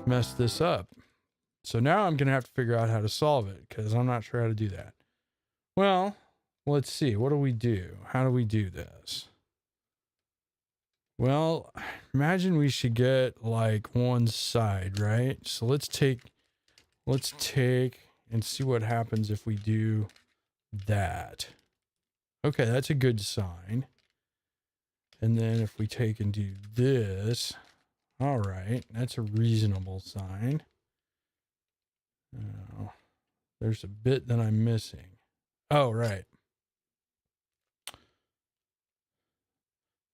messed this up. So now I'm going to have to figure out how to solve it because I'm not sure how to do that. Well, let's see. What do we do? How do we do this? Well, imagine we should get like one side, right? So let's take and see what happens if we do that. Okay, that's a good sign. And then if we take and do this, all right, that's a reasonable sign. Oh, there's a bit that I'm missing. Oh, right.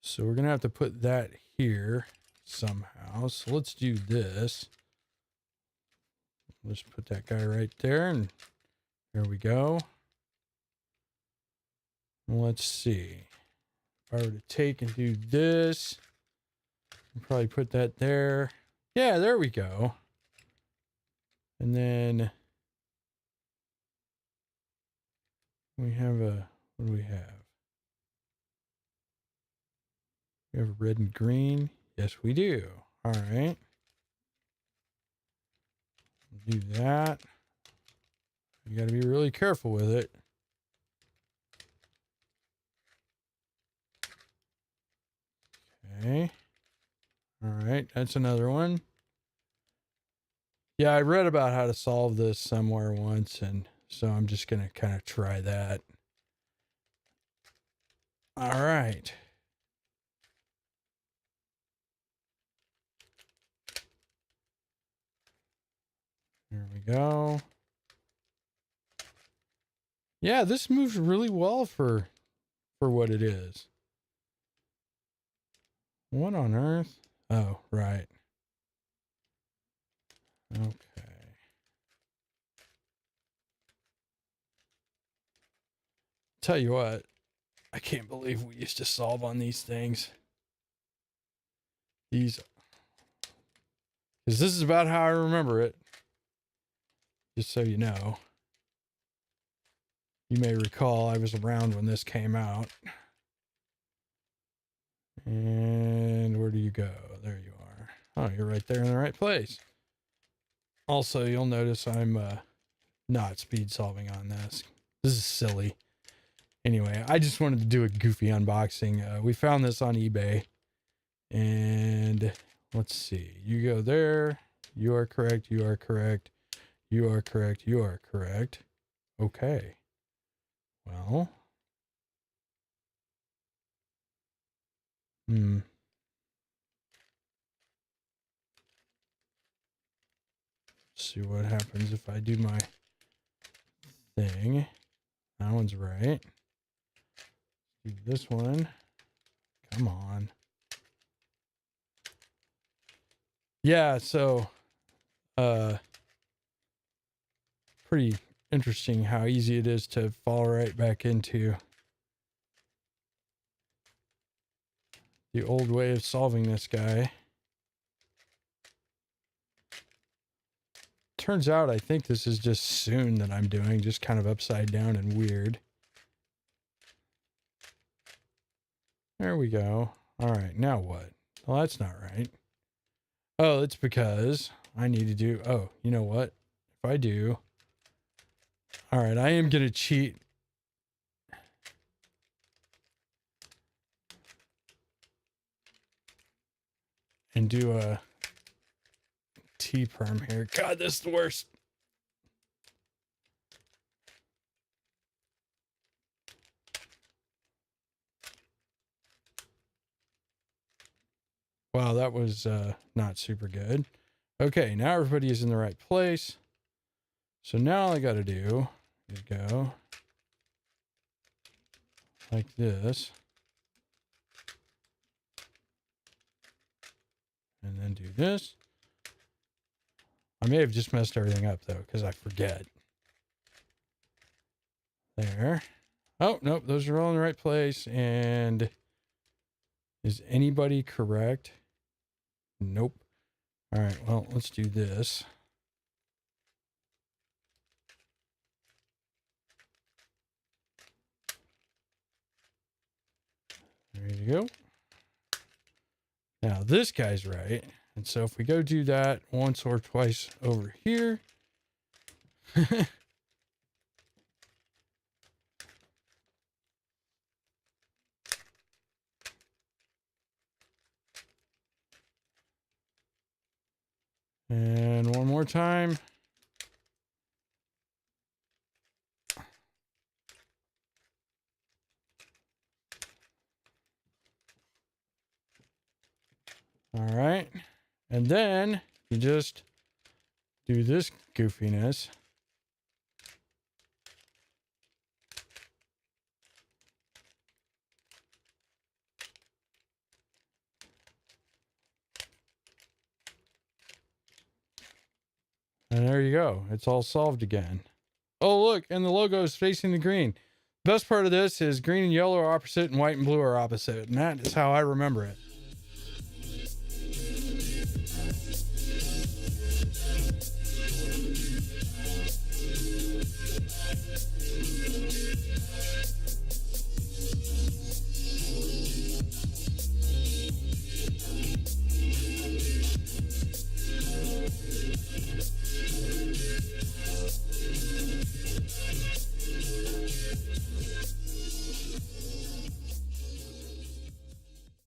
So we're going to have to put that here somehow. So let's do this. Let's put that guy right there, and there we go. Let's see. If I were to take and do this, I'll probably put that there. Yeah, there we go. And then we have a, what do we have? We have a red and green. Yes, we do. All right. Do that. You got to be really careful with it. Okay. All right. That's another one. Yeah, I read about how to solve this somewhere once, and so I'm just going to kind of try that. All right. There we go. Yeah, this moves really well for what it is. What on earth? Oh, right. Okay. Tell you what, I can't believe we used to solve on these things. Because this is about how I remember it. Just so you know. You may recall I was around when this came out. And where do you go? There you are. Oh, you're right there in the right place. Also, you'll notice I'm not speed solving on this. This is silly. Anyway, I just wanted to do a goofy unboxing. We found this on eBay. And let's see. You go there. You are correct. You are correct. You are correct. You are correct. Okay. Well. See what happens if I do my thing. That one's right. Do this one. Come on. Yeah, so pretty interesting how easy it is to fall right back into the old way of solving this guy. Turns out I think this is just Soon that I'm doing, just kind of upside down and weird. There we go. All right, now what? Well, that's not right. Oh, it's because I need to do, oh, you know what? If I do, all right, I am going to cheat. And do a T-perm here. God, this is the worst. Wow, that was not super good. Okay, now everybody is in the right place. So now all I got to do is go like this. And then do this. I may have just messed everything up though, because I forget. There. Oh, nope, those are all in the right place. And is anybody correct? Nope. All right, well, let's do this. There you go. Now this guy's right. And so if we go do that once or twice over here, and one more time. All right. And then you just do this goofiness. And there you go. It's all solved again. Oh, look, and the logo is facing the green. Best part of this is green and yellow are opposite and white and blue are opposite. And that is how I remember it.